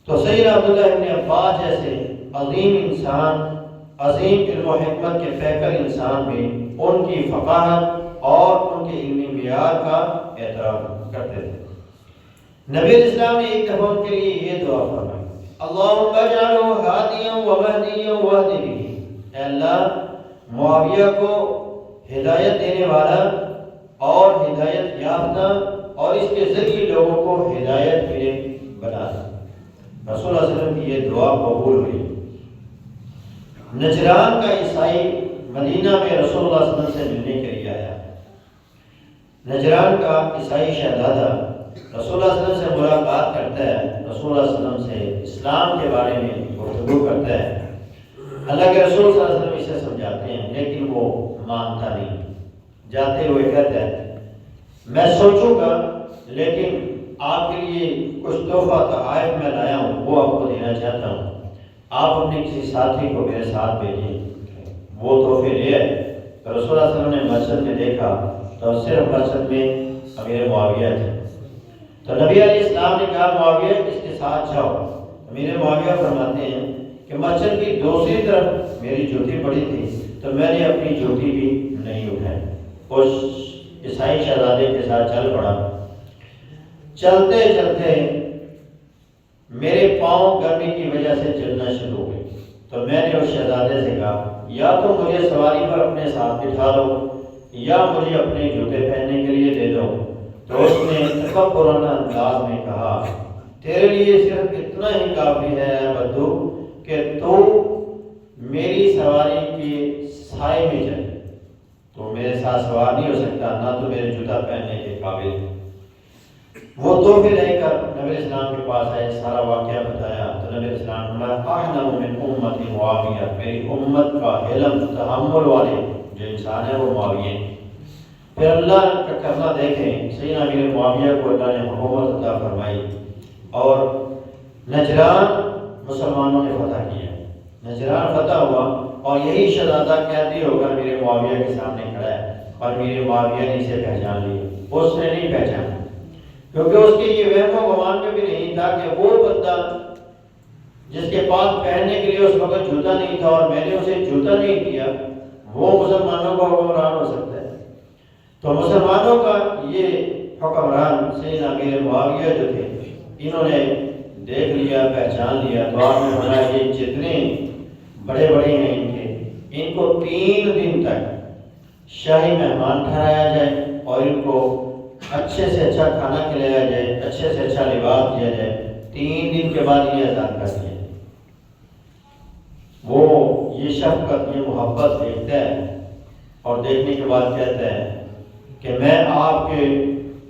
تو سیدنا عبداللہ ابن عباس جیسے عظیم انسان، عظیم علم و حکمت کے پیکر انسان بھی ان کی فقاہت اور ان کے علمی معیار کا اعتراف کرتے تھے۔ نبی اسلام نے ایک دفعہ ان کے لیے یہ دعا فرمائی اللہم اجعلہ ہادیا و مہدیا واہد بہ، اے اللہ معاویہ کو ہدایت دینے والا اور ہدایت یافتہ اور اس کے ذریعے لوگوں کو ہدایت کے لیے بنا دے۔ رسول اللہ صلی اللہ علیہ وسلم کی یہ دعا قبول ہوئی۔ نجران کا عیسائی مدینہ میں رسول اللہ صلی اللہ علیہ وسلم سے ملنے کے لیے آیا۔ نجران کا عیسائی شہزادہ رسول اللہ صلی اللہ علیہ وسلم سے ملاقات کرتا ہے، رسول اللہ صلی اللہ علیہ وسلم سے اسلام کے بارے میں گفتگو کرتا ہے۔ اللہ کے رسول صلی اللہ علیہ وسلم اسے سمجھاتے ہیں لیکن وہ مانتا نہیں، جاتے ہوئے کہتا ہے میں سوچوں گا لیکن آپ کے لیے کچھ تحفہ تحائف میں لایا ہوں وہ آپ کو دینا چاہتا ہوں، آپ اپنے کسی ساتھی کو میرے ساتھ بھیجیں۔ وہ تحفے لے آئے، تو رسول اللہ صلی اللہ علیہ وسلم نے مسجد میں دیکھا تو صرف مسجد میں امیر معاویہ تھے، تو نبی علیہ السلام نے کہا معاویہ اس کے ساتھ جاؤ۔ امیر معاویہ فرماتے ہیں کہ مسجد کی دوسری طرف میری جوتی پڑی تھی تو میں نے اپنی جوتی بھی نہیں اٹھائی، اس عیسائی شہزادے کے ساتھ چل پڑا۔ چلتے چلتے میرے پاؤں گرمی کی وجہ سے چلنا شروع ہو گئے، تو میں نے اس شہزادے سے کہا یا تو مجھے سواری پر اپنے ساتھ بٹھا دو یا مجھے اپنے جوتے پہننے کے لیے دے دو۔ تو اس نے تکبرانہ انداز میں کہا تیرے لیے صرف اتنا ہی کافی ہے اے بدو کہ تو میری سواری کے سائے میں چلے، تو میرے ساتھ سوار نہیں ہو سکتا، نہ تو میرے جوتا پہننے کے قابل ہے۔ وہ تحفے لے کر نبی اسلام کے پاس آئے، سارا واقعہ بتایا، تو نبی اسلام نے اعلم من امتی معاویہ، میری امت کا علم تحمل والے جو انسان ہے وہ معاویہ ہیں۔ پھر اللہ کا کرنا دیکھیں، سیدنا امیر معاویہ کو اللہ نے حکومت عطا فرمائی اور نجران مسلمانوں نے فتح کیا، نجران فتح ہوا اور یہی شہزادہ قیدی ہو کر امیر معاویہ کے سامنے کھڑا ہے اور امیر معاویہ نے اسے پہچان لیا، اس نے نہیں پہچانا۔ کیونکہ اس کے یہ وہم و گمان میں بھی نہیں تھا کہ وہ بندہ جس کے پاس پہننے کے لیے اس وقت جوتا نہیں تھا اور میں نے اسے جوتا نہیں دیا، وہ مسلمانوں کا حکمران ہو سکتا ہے۔ تو مسلمانوں کا یہ حکمران سیدنا امیر معاویہ جو تھے، انہوں نے دیکھ لیا، پہچان لیا، تو آپ نے فرمایا یہ جتنے بڑے بڑے ہیں ان کو 3 دن تک شاہی مہمان ٹھہرایا جائے اور ان کو اچھے سے اچھا کھانا کھلایا جائے، اچھے سے اچھا لباس دیا جائے، 3 دن کے بعد یہ آزاد کر دیا۔ وہ یہ شفقت، یہ محبت دیکھتا ہے اور دیکھنے کے بعد کہتا ہے کہ میں آپ کے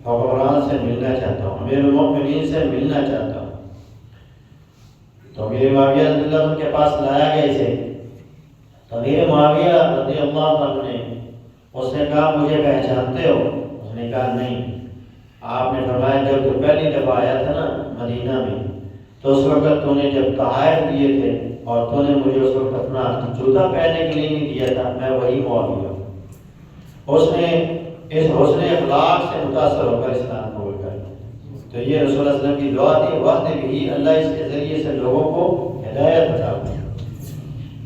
حکمران سے ملنا چاہتا ہوں، امیر المؤمنین سے ملنا چاہتا ہوں۔ تو امیر معاویہ رضی اللہ عنہ کے پاس لایا گیا اسے، تو امیر معاویہ رضی اللہ عنہ نے اس نے کہا مجھے پہچانتے ہو؟ اس نے کہا نہیں۔ آپ نے فرمایا جب تو پہلی دفعہ آیا تھا نا مدینہ میں، تو اس وقت تو نے جب تحائف دیے تھے اور تو نے مجھے اس وقت اپنا جوتا پہننے کے لیے نہیں دیا تھا، میں وہی معاویہ ہوں۔ اس نے اس حسن اخلاق سے متاثر ہو کر اسلام قبول کر لیا۔ تو یہ رسول اللہ صلی اللہ علیہ وسلم کی دعا تھی، وعدے بھی اللہ اس کے ذریعے سے لوگوں کو ہدایت عطا کی۔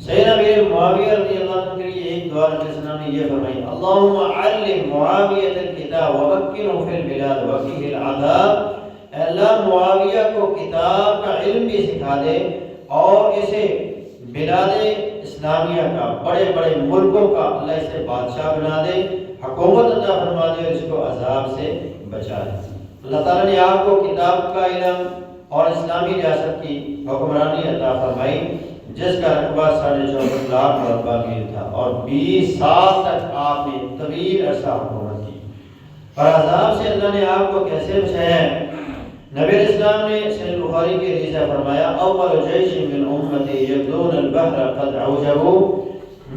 سیدنا امیر معاویہ رضی اللہ عنہ کے لیے ایک دعا نبی صلی اللہ علیہ وسلم نے یہ فرمائی، اللہم علم معاویہ الکتاب ومکنہ فی البلاد وقیہ العذاب۔ اے اللہ معاویہ کو کتاب کا علم بھی سکھا دے اور اسے بلاد اسلامیہ کا، بڑے بڑے ملکوں کا اللہ اسے بادشاہ بنا دے، حکومت عطا فرما دے اور اس کو عذاب سے بچا دے۔ اللہ تعالیٰ نے آپ کو کتاب کا علم اور اسلامی ریاست کی حکمرانی عطا فرمائی، جس کا رقبہ 64.5 لاکھ مربع میل تھا، اور 20 سال تک آپ نے طویل عرصہ حکومت کی۔ اور عذاب سے اللہ نے آپ کو کیسے بچایا ہے؟ نبی اسلام نے صحیح بخاری کے حدیث میں فرمایا، اول جیش من امتی یغزون البحر قد عوجبوا،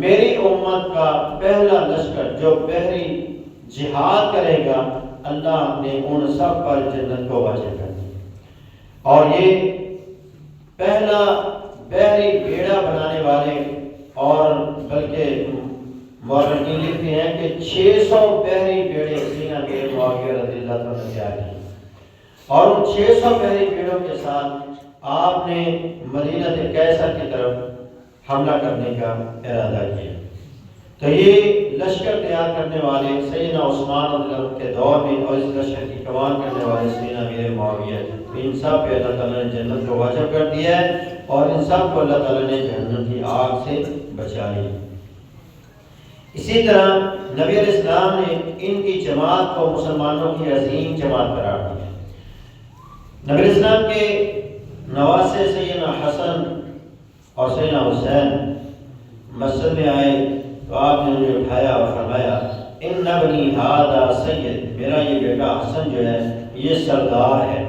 میری امت کا پہلا لشکر جو بحری جہاد کرے گا، اللہ نے ان سب پر جنت کو واجب کر دیا۔ اور یہ پہلا بحری بیڑا بنانے والے، اور بلکہ مورخین لکھتے ہیں کہ 600 بحری بیڑے سیدنا امیر معاویہ رضی اللہ عنہ نے تیار کیے، اور ان 600 بحری بیڑوں کے ساتھ آپ نے مدینہ قیصر کی طرف حملہ کرنے کا ارادہ کیا۔ تو یہ لشکر تیار کرنے والے سیدنا عثمان رضی اللہ عنہ کے دور میں، اور اس لشکر کی کمان کرنے والے سیدنا امیر معاویہ، ان سب پہ اللہ تعالیٰ نے جنت کو واجب کر دیا ہے، اور ان سب کو اللہ تعالیٰ نے جہنم کی آگ سے بچا لیا۔ اسی طرح نبی علیہ السلام نے ان کی جماعت کو مسلمانوں کی عظیم جماعت قرار دیا۔ نبی علیہ السلام کے نواسے سیدنا حسن اور سیدنا حسین مسجد میں آئے تو آپ نے انہیں اٹھایا اور فرمایا، ان ابنی ھذا سید، میرا یہ بیٹا حسن جو ہے یہ سردار ہے،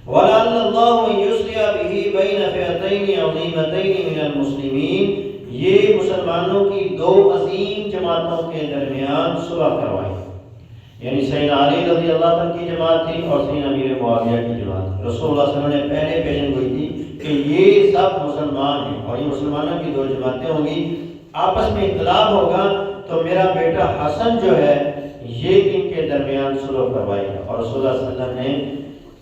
وَلَعَلَّ اللَّهُ يُصْلِحَ بِهِ بَيْنَ فِئَتَيْنِ عَظِیمَتَیْنِ مِنَ الْمُسْلِمِینَ، یہ مسلمانوں کی 2 عظیم جماعتوں کے درمیان صلح کروائی، یعنی سیدنا علی رضی اللہ عنہ کی جماعت تھی اور سیدنا امیر معاویہ کی جماعت۔ رسول اللہ صلی اللہ علیہ وسلم نے پہلے پیشن گوئی تھی کہ یہ سب مسلمان ہیں اور یہ مسلمانوں کی 2 جماعتیں ہوں گی، آپس میں اختلاف ہوگا تو میرا بیٹا حسن جو ہے یہ ان کے درمیان صلح کروائے گا۔ اور رسول اللہ صلی اللہ علیہ وسلم نے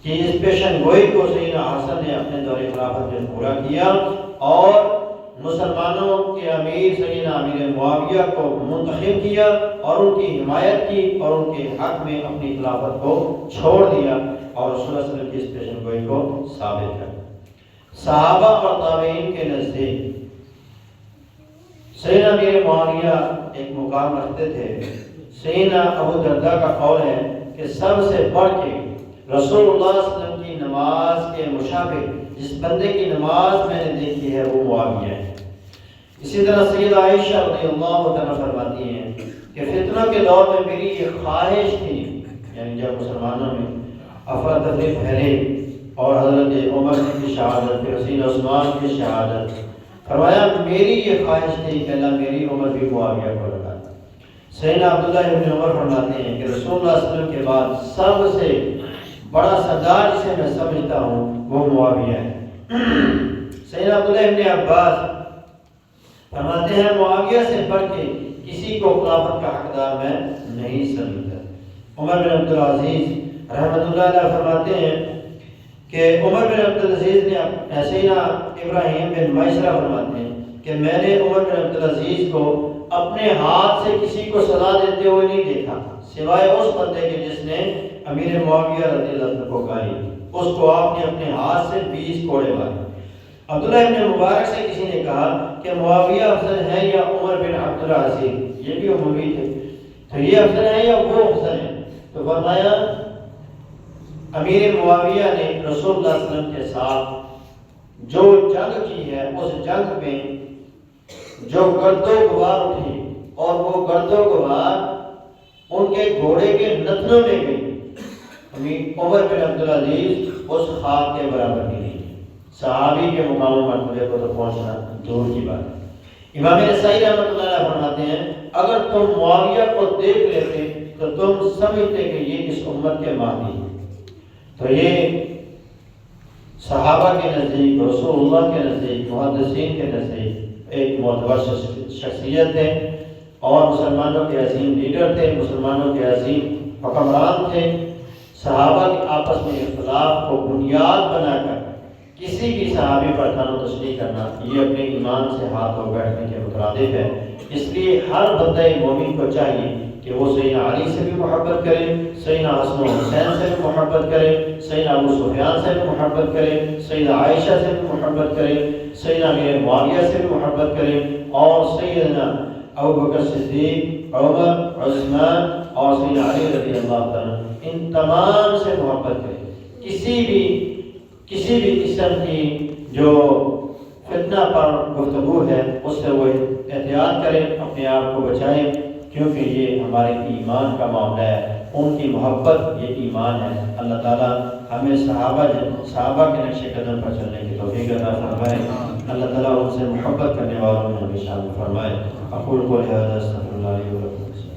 کہ اس پیشن گوئی کو سیدنا حسن نے اپنے دور خلافت میں پورا کیا، اور مسلمانوں کے امیر سیدنا امیر معاویہ کو منتخب کیا اور ان کی حمایت کی اور ان کے حق میں اپنی خلافت کو چھوڑ دیا، اور رسول اللہ صلی اللہ علیہ وسلم کی اس پیشن گوئی کو ثابت کر۔ صحابہ اور تابعین کے نزدیک سیدنا امیر معاویہ ایک مقام رکھتے تھے۔ سیدنا ابو درداء کا قول ہے کہ سب سے بڑھ کے رسول اللہ صلی اللہ علیہ وسلم کی نماز کے مشابہ جس بندے کی نماز میں نے دیکھی ہے وہ معاویہ ہے۔ اسی طرح سیدہ عائشہ رضی اللہ عنہا فرماتی ہیں کہ فتنوں کے دور میں میری یہ خواہش تھی، یعنی جب مسلمانوں میں افراتفری پھیلے اور حضرت عمر کی شہادت، پھر سیدنا عثمان کی شہادت، فرمایا میری یہ خواہش تھی کہ اللہ میری عمر بھی معاویہ کو لگا۔ سیدنا عبداللہ ابن عمر فرماتے ہیں کہ رسول اللہ صلی اللہ علیہ وسلم کے بعد سب سے بڑا سردار جسے میں سمجھتا ہوں وہ معاویہ ہے۔ سیدنا عبداللہ ابن عباس فرماتے ہیں معاویہ سے بڑھ کے کسی کو خلافت کا حقدار میں نہیں سمجھتا۔ عمر بن عبدالعزیز رحمۃ اللہ علیہ فرماتے ہیں کہ عمر بن عبدالعزیز نے ایسے ہی نا ابراہیم بن میسرہ فرماتے ہیں کہ میں نے عمر بن عبدالعزیز کو اپنے ہاتھ سے کسی کو سزا دیتے ہوئے نہیں دیکھا سوائے اس بندے کے جس نے امیر معاویہ رضی اللہ عنہ کو گالی دی، اس کو آپ نے اپنے ہاتھ سے 20 کوڑے مارے۔ عبداللہ ابن مبارک سے کسی نے کہا کہ معاویہ افضل ہے یا عمر بن عبدالعزیز، یہ بھی اموی تھے، تو یہ افضل ہے یا وہ افضل ہے؟ تو فرمایا امیر معاویہ نے رسول اللہ صلی اللہ علیہ وسلم کے ساتھ جو جنگ کی ہے اس جنگ میں جو گرد و غبار اٹھی اور وہ گرد و غبار ان کے گھوڑے کے نتنوں میں گئی، عمر بن عبدالعزیز اس خاک کے برابر بھی نہیں، صحابی کے مقام و مرتبے کو تو پہنچنا دور کی بات ہے۔ امام نسائی رحمۃ اللہ علیہ فرماتے ہیں اگر تم معاویہ کو دیکھ لیتے تو تم سمجھتے کہ یہ اس امت کے مہدی ہیں۔ تو یہ صحابہ کے نزدیک، رسول اللہ کے نزدیک، محدثین کے نزدیک ایک معتبر شخصیت ہے اور مسلمانوں کے عظیم لیڈر تھے، مسلمانوں کے عظیم حکمران تھے۔ صحابہ کے آپس میں اختلاف کو بنیاد بنا کر کسی بھی صحابی پر تن و تشریح کرنا یہ اپنے ایمان سے ہاتھ دھو بیٹھنے کے مترادف ہے۔ اس لیے ہر بندہ مومن کو چاہیے کہ وہ سیدنا علی سے بھی محبت کرے، سیدنا حسن و حسین سے بھی محبت کرے، سیدنا ابو سفیان سے بھی محبت کرے، سیدنا عائشہ سے بھی محبت کرے، سیدنا امیر معاویہ سے بھی محبت کرے، اور سیدنا ابوبکر صدیق، عمر، عثمان اور سیدنا علی رضی اللہ تعالیٰ ان تمام سے محبت کرے۔ کسی بھی قسم کی جو فتنہ پر گفتگو ہے اس سے وہ احتیاط کریں، اپنے آپ کو بچائیں، کیونکہ یہ ہمارے ایمان کا معاملہ ہے، ان کی محبت یہ ایمان ہے۔ اللہ تعالیٰ ہمیں صحابہ کے نقش قدم پر چلنے کی توفیق عطا فرمائے، اللہ تعالیٰ ان سے محبت کرنے والوں میں ہمیں شامل فرمائے۔ اقول قولی ھذا استغفر اللہ لی ولکم۔